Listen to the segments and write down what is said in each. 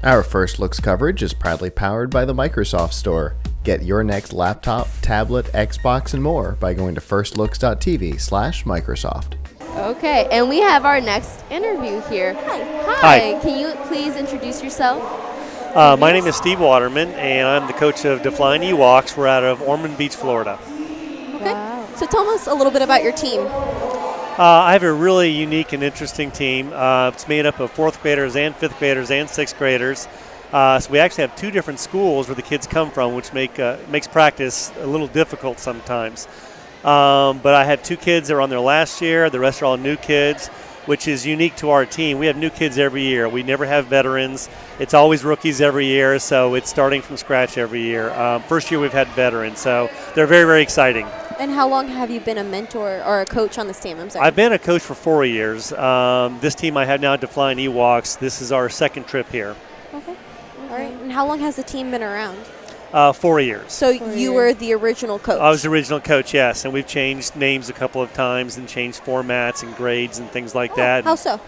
Our First Looks coverage is proudly powered by the Microsoft Store. Get your next laptop, tablet, Xbox, and more by going to firstlooks.tv/Microsoft. Okay, and we have our next interview here. Hi. Can you please introduce yourself? My name is Steve Waterman, and I'm the coach of the Flyin Ewoks. We're out of Ormond Beach, Florida. Okay. Wow. So tell us a little bit about your team. I have a really unique and interesting team. It's made up of 4th graders and 5th graders and 6th graders. So we actually have 2 different schools where the kids come from, which makes practice a little difficult sometimes. But I have 2 kids that are on their last year. The rest are all new kids, which is unique to our team. We have new kids every year. We never have veterans. It's always rookies every year, so it's starting from scratch every year. First year we've had veterans, so they're very, very exciting. And how long have you been a mentor or a coach on this team? I'm sorry. I've been a coach for 4 years. This team I have now at Flyin Ewoks, this is our 2nd trip here. Okay. All right. And how long has the team been around? 4 years. So you were the original coach? I was the original coach, yes. And we've changed names a couple of times and changed formats and grades and things like that. How so?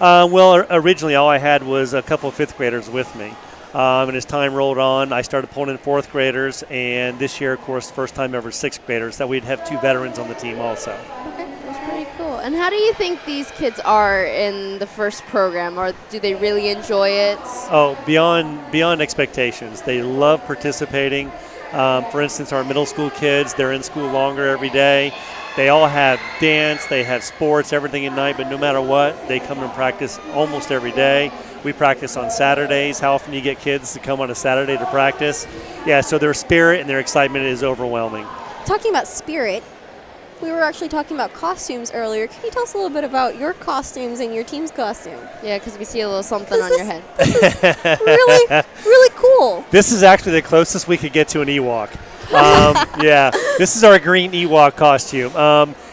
Well, originally all I had was a couple of 5th graders with me. And as time rolled on, I started pulling in 4th graders, and this year, of course, first time ever 6th graders, that we'd have 2 veterans on the team also. Okay, that's pretty cool. And how do you think these kids are in the first program, or do they really enjoy it? Oh, beyond expectations. They love participating. For instance, our middle school kids, they're in school longer every day. They all have dance, they have sports, everything at night, but no matter what, they come and practice almost every day. We practice on Saturdays. How often do you get kids to come on a Saturday to practice? Yeah, so their spirit and their excitement is overwhelming. Talking about spirit, we were actually talking about costumes earlier. Can you tell us a little bit about your costumes and your team's costume? Yeah, because we see a little something on your head. This is really, really cool. This is actually the closest we could get to an Ewok. Yeah, this is our green Ewok costume.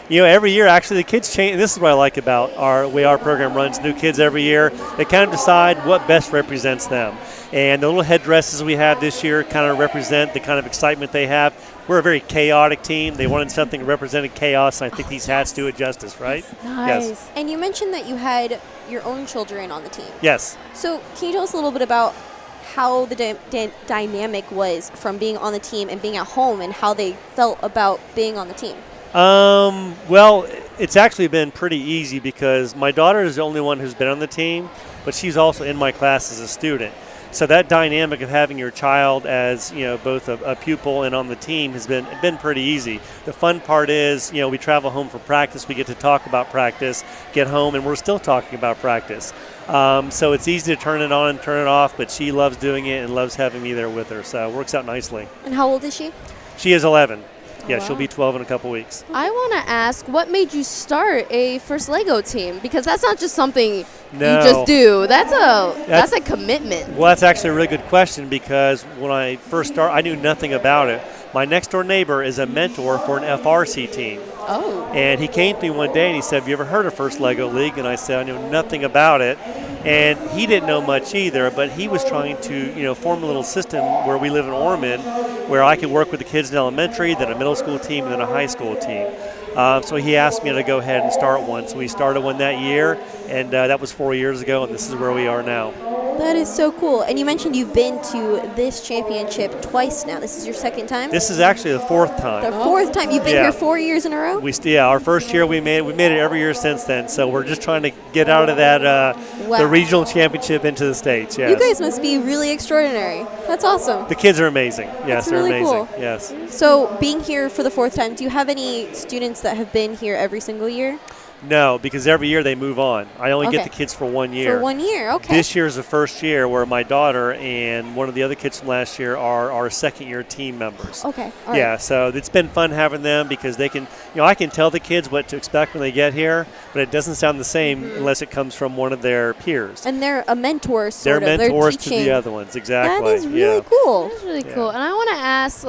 Every year, actually, the kids change. This is what I like about our way our program runs. New kids every year. They kind of decide what best represents them. And the little headdresses we have this year kind of represent the kind of excitement they have. We're a very chaotic team. They wanted something representing chaos, and I think these hats do it justice, right? Nice. Yes. And you mentioned that you had your own children on the team. Yes. So can you tell us a little bit about how the dynamic was from being on the team and being at home, and how they felt about being on the team? Well, it's actually been pretty easy because my daughter is the only one who's been on the team, but she's also in my class as a student. So that dynamic of having your child as, both a pupil and on the team has been pretty easy. The fun part is, we travel home for practice. We get to talk about practice, get home, and we're still talking about practice. So it's easy to turn it on and turn it off, but she loves doing it and loves having me there with her. So it works out nicely. And how old is she? She is 11. Yeah, wow. She'll be 12 in a couple weeks. I want to ask, what made you start a First Lego team? Because that's not just something you just do. That's a commitment. Well, that's actually a really good question, because when I first started, I knew nothing about it. My next door neighbor is a mentor for an FRC team. Oh. And he came to me one day and he said, "Have you ever heard of First Lego League?" And I said, "I know nothing about it." And he didn't know much either, but he was trying to, form a little system where we live in Ormond, where I could work with the kids in elementary, then a middle school team, and then a high school team. So he asked me to go ahead and start one. So we started one that year, and that was 4 years ago, and this is where we are now. That is so cool. And you mentioned you've been to this championship twice now. This is your 2nd time? This is actually the 4th time. The 4th time. You've been here 4 years in a row? Our first year we made it every year since then. So we're just trying to get out of that the regional championship into the States. Yes. You guys must be really extraordinary. That's awesome. The kids are amazing. Yes, That's they're really amazing. Cool. Yes. So being here for the 4th time, do you have any students that have been here every single year? No, because every year they move on. I only get the kids for 1 year. For 1 year, okay. This year is the first year where my daughter and one of the other kids from last year are our 2nd-year team members. Okay, all Yeah, right. so it's been fun having them because they can, I can tell the kids what to expect when they get here, but it doesn't sound the same unless it comes from one of their peers. And they're a mentor, They're sort of. mentors They're to the other ones, exactly. That is really cool. That's really cool. And I want to ask,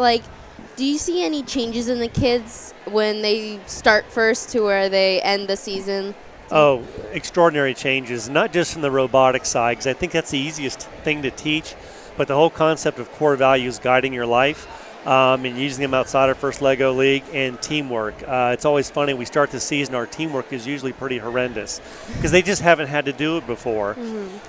do you see any changes in the kids when they start first to where they end the season? Oh, extraordinary changes, not just from the robotics side, because I think that's the easiest thing to teach, but the whole concept of core values guiding your life. and using them outside of First Lego League, and teamwork. It's always funny. We start the season, our teamwork is usually pretty horrendous because they just haven't had to do it before.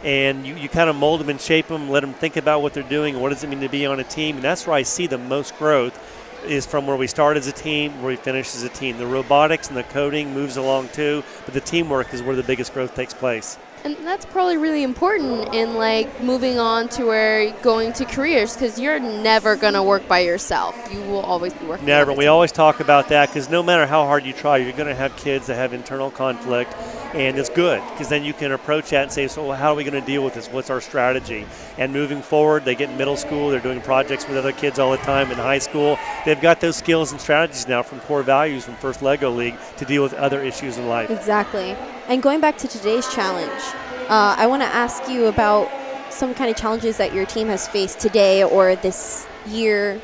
And you kind of mold them and shape them, let them think about what they're doing and what does it mean to be on a team. And that's where I see the most growth is from where we start as a team, where we finish as a team. The robotics and the coding moves along too, but the teamwork is where the biggest growth takes place. And that's probably really important in like moving on to where going to careers, because you're never going to work by yourself. You will always be working. Never. We always talk about that because no matter how hard you try, you're going to have kids that have internal conflict, and it's good because then you can approach that and say, so how are we going to deal with this? What's our strategy? And moving forward, they get in middle school, they're doing projects with other kids all the time in high school. They've got those skills and strategies now from core values from First Lego League to deal with other issues in life. Exactly. And going back to today's challenge, I want to ask you about some kind of challenges that your team has faced today or this year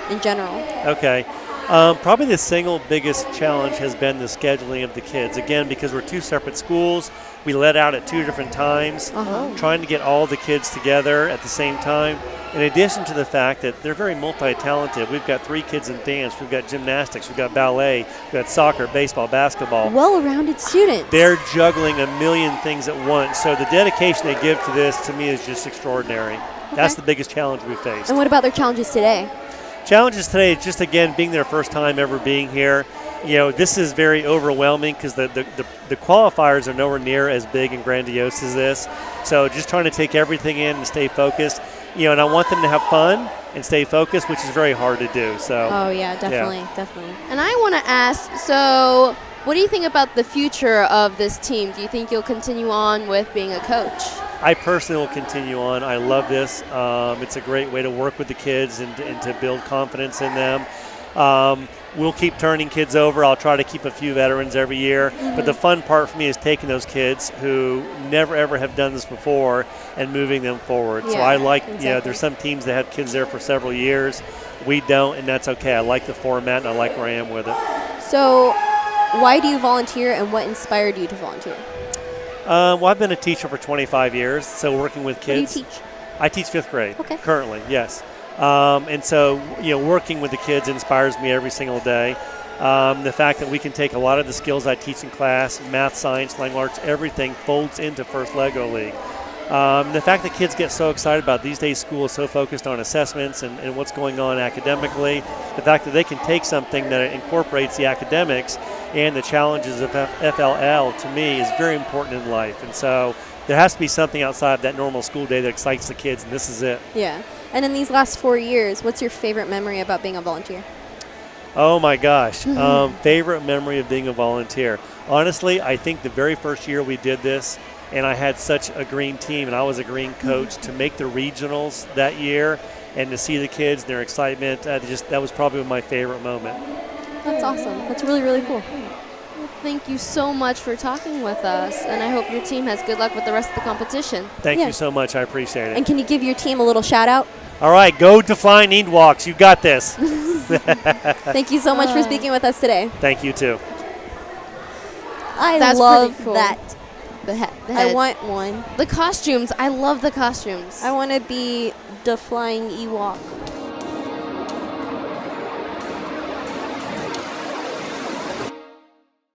in general. Okay. Probably the single biggest challenge has been the scheduling of the kids. Again, because we're two separate schools, we let out at two different times, trying to get all the kids together at the same time. In addition to the fact that they're very multi-talented. We've got 3 kids in dance, we've got gymnastics, we've got ballet, we've got soccer, baseball, basketball. Well-rounded students. They're juggling a million things at once. So the dedication they give to this, to me, is just extraordinary. Okay. That's the biggest challenge we faced. And what about their challenges today? Challenges today is just, again, being their first time ever being here. You know, this is very overwhelming because the qualifiers are nowhere near as big and grandiose as this. So just trying to take everything in and stay focused. You know, and I want them to have fun and stay focused, which is very hard to do. So. Oh yeah, definitely. And I want to ask, so what do you think about the future of this team? Do you think you'll continue on with being a coach? I personally will continue on. I love this. It's a great way to work with the kids and to build confidence in them. We'll keep turning kids over. I'll try to keep a few veterans every year. But the fun part for me is taking those kids who never, ever have done this before and moving them forward. Yeah, so I like, exactly. you know, there's some teams that have kids there for several years. We don't, and that's okay. I like the format, and I like where I am with it. So why do you volunteer, and what inspired you to volunteer? Well, I've been a teacher for 25 years, so working with kids. What do you teach? I teach 5th grade currently, yes. And so, you know, working with the kids inspires me every single day. The fact that we can take a lot of the skills I teach in class, math, science, language arts, everything folds into First Lego League. The fact that kids get so excited about these days school is so focused on assessments and what's going on academically. The fact that they can take something that incorporates the academics and the challenges of FLL, to me, is very important in life. And so there has to be something outside of that normal school day that excites the kids, and this is it. Yeah. And in these last 4 years, what's your favorite memory about being a volunteer? Oh my gosh. Favorite memory of being a volunteer. Honestly, I think the very first year we did this, and I had such a green team, and I was a green coach, to make the regionals that year and to see the kids, their excitement, that was probably my favorite moment. That's awesome. That's really, really cool. Well, thank you so much for talking with us, and I hope your team has good luck with the rest of the competition. Thank you so much. I appreciate it. And can you give your team a little shout out? All right, go to Flyin Ewoks. You got this. Thank you so much for speaking with us today. Thank you, too. I love pretty cool. that. The head. I want one. The costumes. I love the costumes. I want to be the Flying Ewok.